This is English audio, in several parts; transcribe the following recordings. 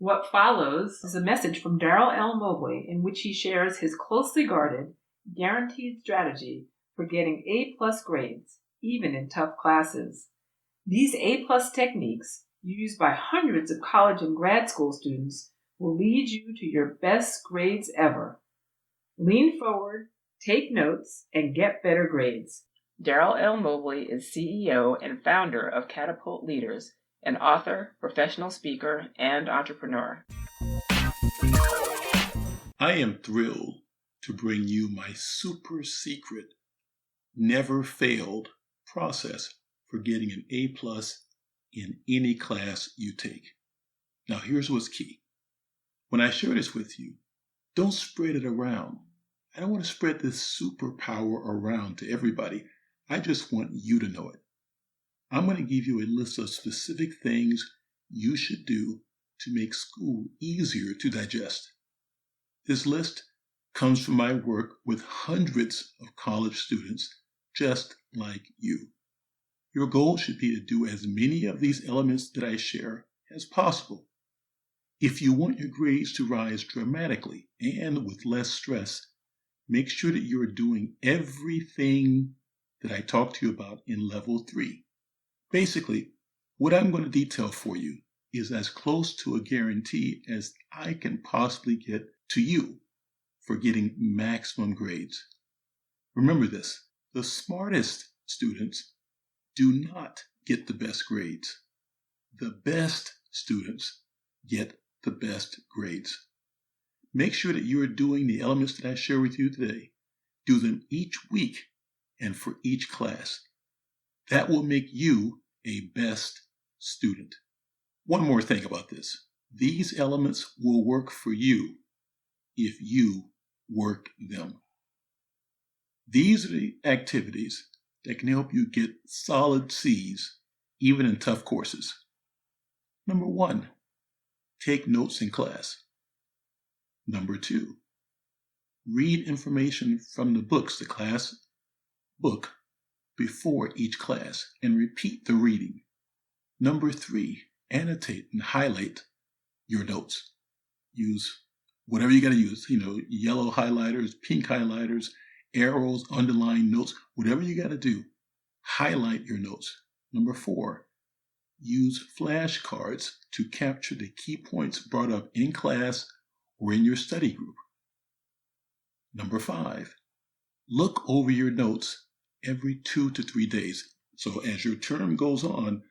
What follows is a message from Darrell L. Mobley in which he shares his closely guarded, guaranteed strategy for getting A-plus grades, even in tough classes. These A-plus techniques, used by hundreds of college and grad school students, will lead you to your best grades ever. Lean forward, take notes, and get better grades. Darrell L. Mobley is CEO and founder of Catapult Leaders, an author, professional speaker, and entrepreneur. I am thrilled to bring you my super secret, never failed process for getting an A+ in any class you take. Now, here's what's key. When I share this with you, don't spread it around. I don't want to spread this superpower around to everybody. I just want you to know it. I'm going to give you a list of specific things you should do to make school easier to digest. This list comes from my work with hundreds of college students just like you. Your goal should be to do as many of these elements that I share as possible. If you want your grades to rise dramatically and with less stress, make sure that you're doing everything that I talked to you about in level 3. Basically, what I'm going to detail for you is as close to a guarantee as I can possibly get to you for getting maximum grades. Remember this, the smartest students do not get the best grades. The best students get the best grades. Make sure that you are doing the elements that I share with you today. Do them each week and for each class. That will make you a best student. One more thing about this. These elements will work for you if you work them. These are the activities that can help you get solid C's even in tough courses. Number 1, take notes in class. Number 2, read information from the books, the class book, before each class and repeat the reading. Number 3, annotate and highlight your notes. Use whatever you got to use, yellow highlighters, pink highlighters, arrows, underline notes, whatever you got to do, highlight your notes. Number 4, use flashcards to capture the key points brought up in class or in your study group. Number 5, look over your notes every 2 to 3 days. So as your term goes on,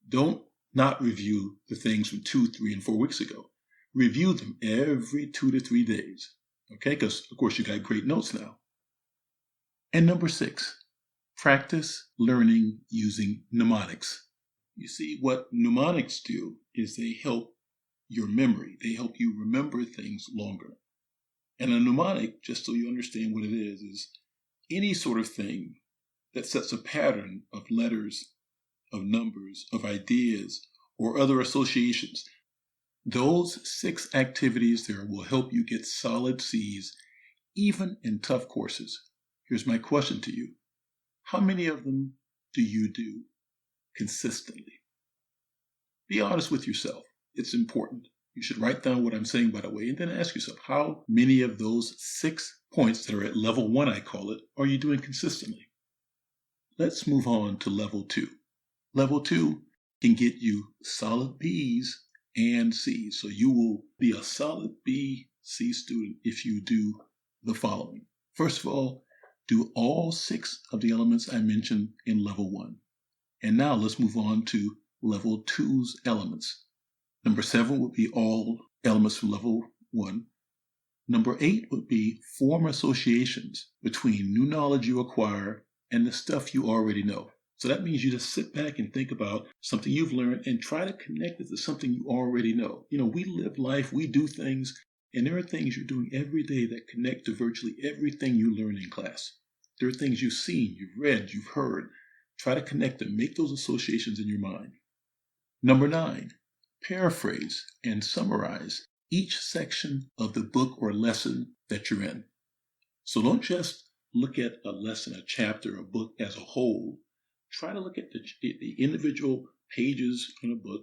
don't not review the things from 2, 3, and 4 weeks ago. Review them every 2 to 3 days, okay? Because, of course, you got great notes now. And number 6, practice learning using mnemonics. You see, what mnemonics do is they help your memory. They help you remember things longer. And a mnemonic, just so you understand what it is any sort of thing that sets a pattern of letters, of numbers, of ideas, or other associations. Those 6 activities there will help you get solid C's, even in tough courses. Here's my question to you. How many of them do you do consistently? Be honest with yourself. It's important. You should write down what I'm saying, by the way, and then ask yourself, how many of those 6 points that are at level 1, I call it, are you doing consistently? Let's move on to level 2. Level 2 can get you solid B's and C's. So you will be a solid B, C student if you do the following. First of all, do all 6 of the elements I mentioned in level 1. And now let's move on to level 2's elements. Number 7 would be all elements from level 1. Number 8 would be form associations between new knowledge you acquire and the stuff you already know. So that means you just sit back and think about something you've learned and try to connect it to something you already know. We live life, we do things, and there are things you're doing every day that connect to virtually everything you learn in class. There are things you've seen, you've read, you've heard. Try to connect them, make those associations in your mind. Number 9, paraphrase and summarize each section of the book or lesson that you're in. So don't just look at a lesson, a chapter, a book as a whole. Try to look at the individual pages in a book,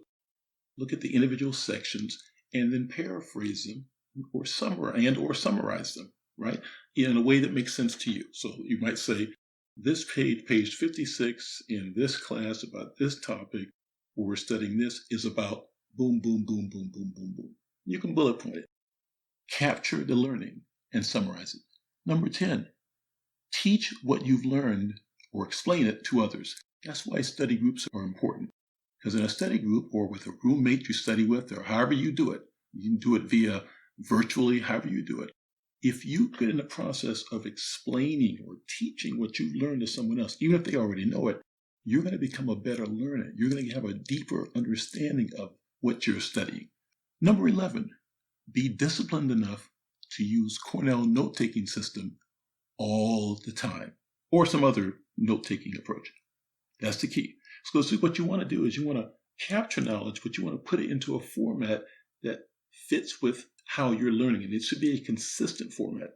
look at the individual sections, and then paraphrase them or summarize them, right? In a way that makes sense to you. So you might say, this page 56 in this class about this topic, where we're studying this, is about boom, boom, boom, boom, boom, boom, boom. You can bullet point it. Capture the learning and summarize it. Number 10, teach what you've learned or explain it to others. That's why study groups are important. Because in a study group or with a roommate you study with, or however you do it, you can do it via virtually, however you do it. If you get in the process of explaining or teaching what you've learned to someone else, even if they already know it, you're going to become a better learner. You're going to have a deeper understanding of what you're studying. Number 11, be disciplined enough to use Cornell note-taking system all the time, or some other note-taking approach. That's the key. So what you want to do is you want to capture knowledge, but you want to put it into a format that fits with how you're learning it. It should be a consistent format.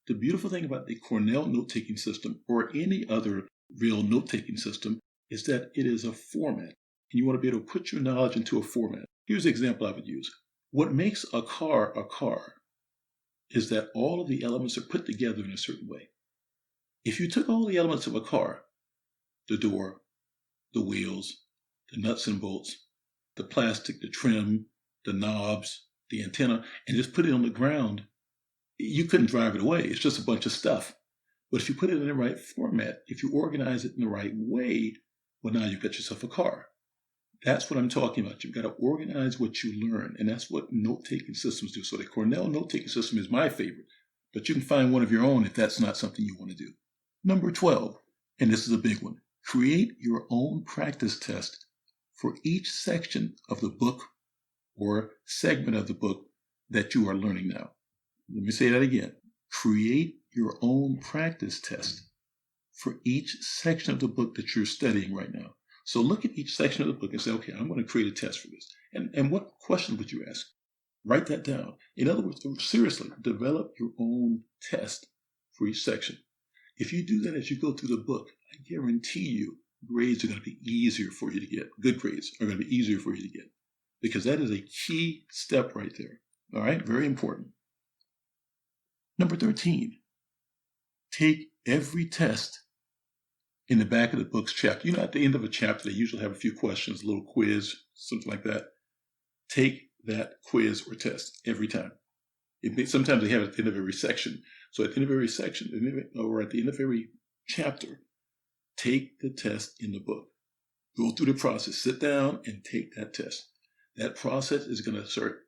The beautiful thing about the Cornell note-taking system or any other real note-taking system is that it is a format. And you want to be able to put your knowledge into a format. Here's an example I would use. What makes a car is that all of the elements are put together in a certain way. If you took all the elements of a car, the door, the wheels, the nuts and bolts, the plastic, the trim, the knobs, the antenna, and just put it on the ground, you couldn't drive it away. It's just a bunch of stuff. But if you put it in the right format, if you organize it in the right way, well, now you've got yourself a car. That's what I'm talking about. You've got to organize what you learn, and that's what note-taking systems do. So the Cornell note-taking system is my favorite, but you can find one of your own if that's not something you want to do. Number 12, and this is a big one, create your own practice test for each section of the book or segment of the book that you are learning now. Let me say that again. Create your own practice test for each section of the book that you're studying right now. So look at each section of the book and say, okay, I'm going to create a test for this. And what question would you ask? Write that down. In other words, seriously, develop your own test for each section. If you do that as you go through the book, I guarantee you grades are going to be easier for you to get. Good grades are going to be easier for you to get because that is a key step right there. All right, very important. Number 13, take every test in the back of the book's chapter. You know, at the end of a chapter, they usually have a few questions, a little quiz, something like that. Take that quiz or test every time. Sometimes they have it at the end of every section. So at the end of every section, or at the end of every chapter, take the test in the book. Go through the process. Sit down and take that test. That process is going to start.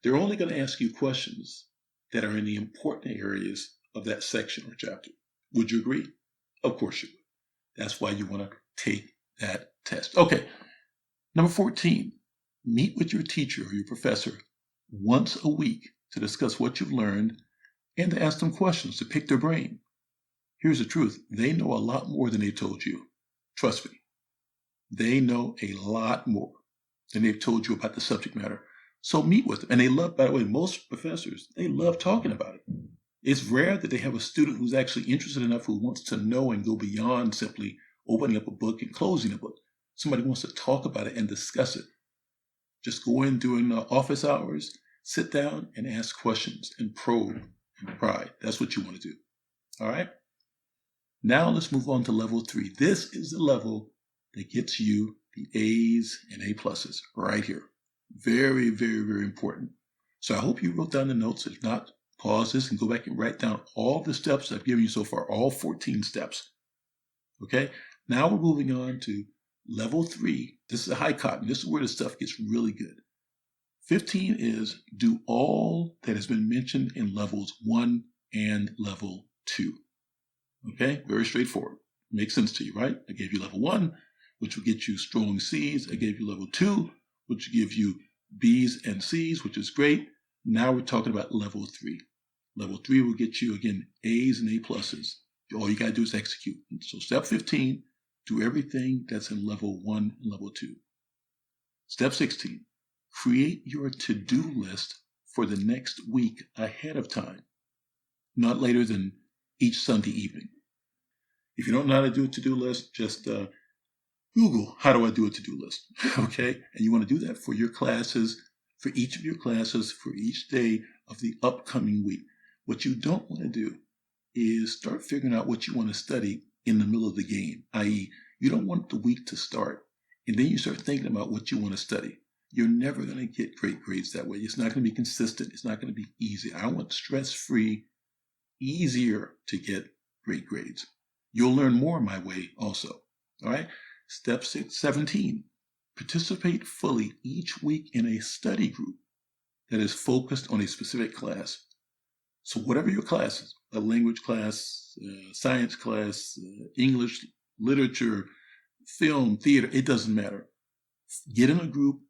They're only going to ask you questions that are in the important areas of that section or chapter. Would you agree? Of course you would. That's why you want to take that test. Okay. Number 14, meet with your teacher or your professor once a week to discuss what you've learned and to ask them questions to pick their brain. Here's the truth. They know a lot more than they've told you. Trust me. They know a lot more than they've told you about the subject matter. So meet with them. And they love, by the way, most professors, they love talking about it. It's rare that they have a student who's actually interested enough who wants to know and go beyond simply opening up a book and closing a book. Somebody wants to talk about it and discuss it. Just go in during office hours, sit down and ask questions and probe and pry. That's what you want to do. All right? Now let's move on to level 3. This is the level that gets you the A's and A pluses right here. Very, very, very important. So I hope you wrote down the notes. If not, pause this and go back and write down all the steps I've given you so far, all 14 steps. Okay? Now we're moving on to level 3. This is a high cotton. This is where the stuff gets really good. 15 is do all that has been mentioned in levels 1 and level 2. Okay? Very straightforward. Makes sense to you, right? I gave you level 1, which will get you strong C's. I gave you level 2, which will give you B's and C's, which is great. Now we're talking about level 3. Level 3 will get you, again, A's and A pluses. All you got to do is execute. So step 15, do everything that's in level 1 and level 2. Step 16, create your to-do list for the next week ahead of time, not later than each Sunday evening. If you don't know how to do a to-do list, just Google, how do I do a to-do list? Okay? And you want to do that for your classes for each of your classes for each day of the upcoming week. What you don't want to do is start figuring out what you want to study in the middle of the game, i.e., you don't want the week to start and then you start thinking about what you want to study. You're never going to get great grades that way. It's not going to be consistent. It's not going to be easy. I want stress-free, easier to get great grades. You'll learn more my way also. All right. Step 17, participate fully each week in a study group that is focused on a specific class. So whatever your class is, a language class, science class, English, literature, film, theater, it doesn't matter. Get in a group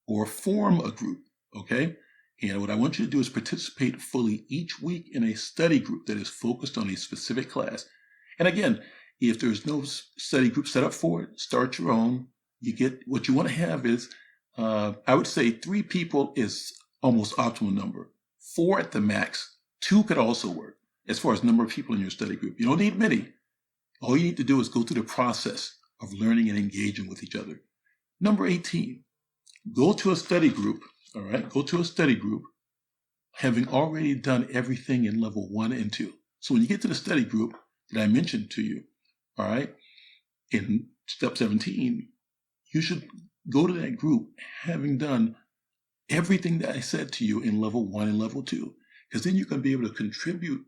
or form a group, okay? And what I want you to do is participate fully each week in a study group that is focused on a specific class. And again, if there's no study group set up for it, start your own. You get what you want to have is, I would say 3 people is almost optimal number. 4 at the max. 2 could also work as far as number of people in your study group. You don't need many. All you need to do is go through the process of learning and engaging with each other. Number 18, go to a study group, all right? Go to a study group having already done everything in level 1 and 2. So when you get to the study group that I mentioned to you, all right, in step 17, you should go to that group having done everything that I said to you in level 1 and level 2, because then you can be able to contribute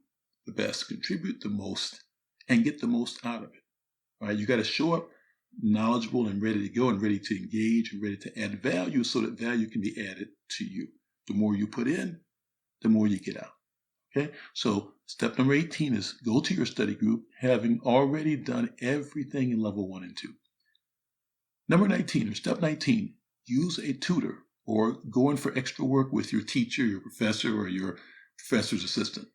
the best, contribute the most, and get the most out of it. All right, you got to show up knowledgeable and ready to go and ready to engage and ready to add value so that value can be added to you. The more you put in, the more you get out. Okay, so step number 18 is go to your study group having already done everything in level 1 and 2. Number 19, or step 19, use a tutor or go in for extra work with your teacher, your professor, or your professor's assistant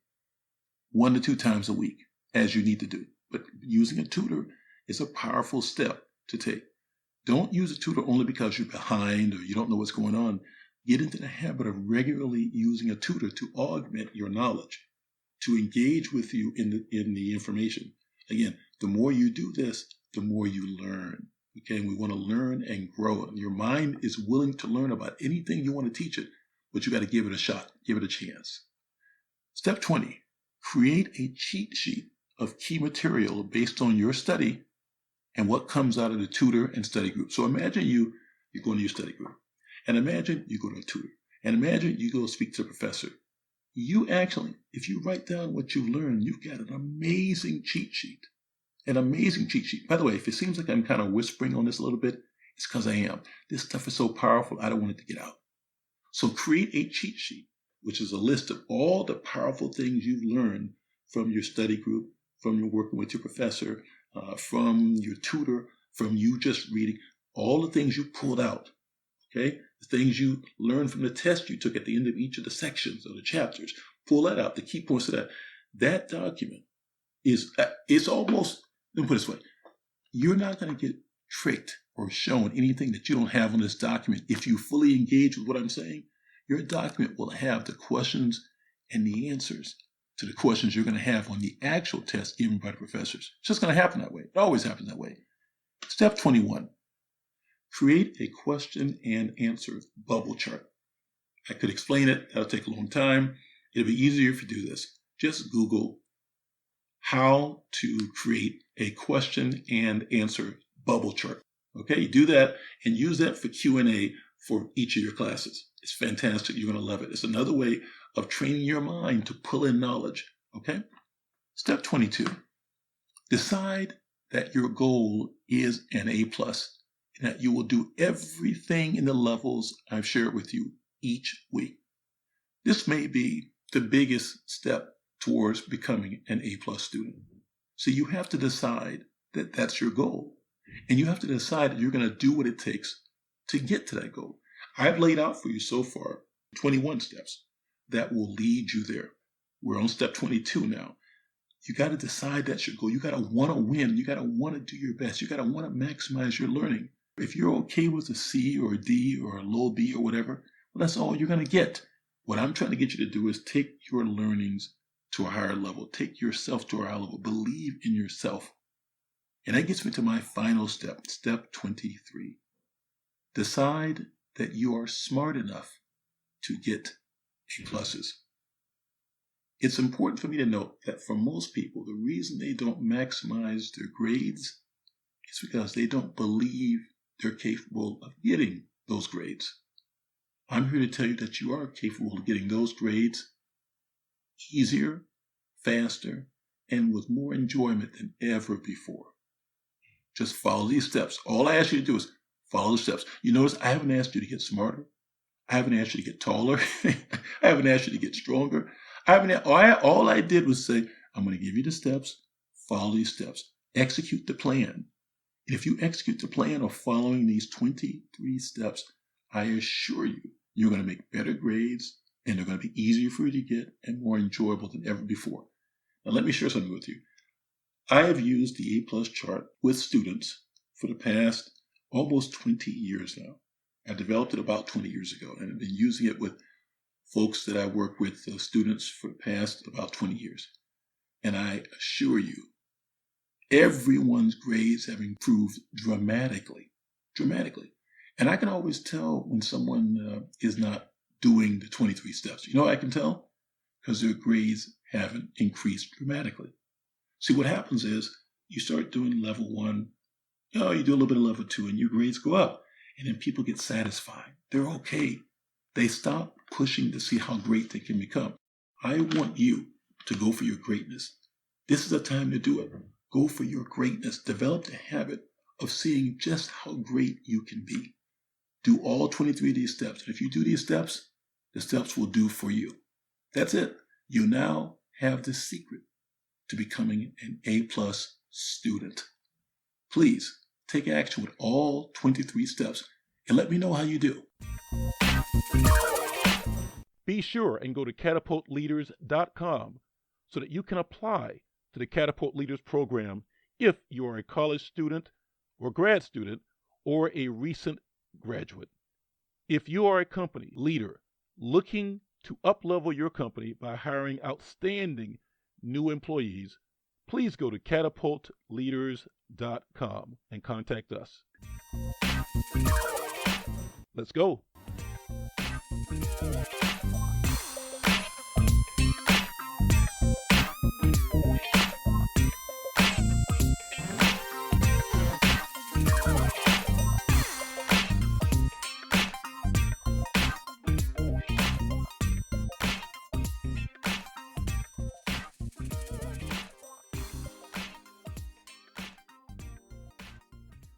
1 to 2 times a week as you need to do. But using a tutor is a powerful step to take. Don't use a tutor only because you're behind or you don't know what's going on. Get into the habit of regularly using a tutor to augment your knowledge, to engage with you in the information. Again, the more you do this, the more you learn. Okay, and we want to learn and grow. And your mind is willing to learn about anything you want to teach it, but you got to give it a shot, give it a chance. Step 20, create a cheat sheet of key material based on your study and what comes out of the tutor and study group. So imagine you're going to your study group, and imagine you go to a tutor, and imagine you go speak to a professor. You actually, if you write down what you learned, you've got an amazing cheat sheet. An amazing cheat sheet. By the way, if it seems like I'm kind of whispering on this a little bit, it's because I am. This stuff is so powerful, I don't want it to get out. So create a cheat sheet, which is a list of all the powerful things you've learned from your study group, from your working with your professor, from your tutor, from you just reading, all the things you pulled out, okay? The things you learned from the test you took at the end of each of the sections or the chapters. Pull that out, the key points of that. That document it's almost, let me put it this way, you're not going to get tricked or shown anything that you don't have on this document. If you fully engage with what I'm saying, your document will have the questions and the answers to the questions you're going to have on the actual test given by the professors. It's just going to happen that way. It always happens that way. Step 21, create a question and answer bubble chart. I could explain it. That'll take a long time. It'll be easier if you do this. Just Google how to create a question and answer bubble chart. Okay, you do that and use that for Q&A for each of your classes. It's fantastic. You're going to love it. It's another way of training your mind to pull in knowledge. Okay. Step 22, decide that your goal is an A+, and that you will do everything in the levels I've shared with you each week. This may be the biggest step towards becoming an A+ student. So you have to decide that that's your goal. And you have to decide that you're going to do what it takes to get to that goal. I've laid out for you so far 21 steps that will lead you there. We're on step 22 now. You got to decide that's your goal. You got to want to win. You got to want to do your best. You got to want to maximize your learning. If you're okay with a C or a D or a low B or whatever, well, that's all you're going to get. What I'm trying to get you to do is take your learnings to a higher level. Take yourself to a higher level. Believe in yourself. And that gets me to my final step, step 23. Decide that you are smart enough to get A pluses. It's important for me to note that for most people, the reason they don't maximize their grades is because they don't believe they're capable of getting those grades. I'm here to tell you that you are capable of getting those grades easier, faster, and with more enjoyment than ever before. Just follow these steps. All I ask you to do is follow the steps. You notice I haven't asked you to get smarter. I haven't asked you to get taller. I haven't asked you to get stronger. All I did was say, I'm going to give you the steps. Follow these steps. Execute the plan. And if you execute the plan of following these 23 steps, I assure you, you're going to make better grades, and they're going to be easier for you to get and more enjoyable than ever before. Now, let me share something with you. I have used the A+ chart with students for the past almost 20 years now. I developed it about 20 years ago, and I've been using it with folks that I work with, students, for the past about 20 years. And I assure you, everyone's grades have improved dramatically. And I can always tell when someone is not doing the 23 steps. You know how I can tell? Because their grades haven't increased dramatically. See, what happens is you start doing level 1, you do a little bit of level 2, and your grades go up. And then people get satisfied. They're okay. They stop pushing to see how great they can become. I want you to go for your greatness. This is the time to do it. Go for your greatness. Develop the habit of seeing just how great you can be. Do all 23 of these steps. And if you do these steps, the steps will do for you. That's it. You now have the secret to becoming an A+ student. Please take action with all 23 steps and let me know how you do. Be sure and go to catapultleaders.com so that you can apply to the Catapult Leaders program if you are a college student or grad student or a recent graduate. If you are a company leader looking to up-level your company by hiring outstanding new employees, please go to catapultleaders.com and contact us. Let's go.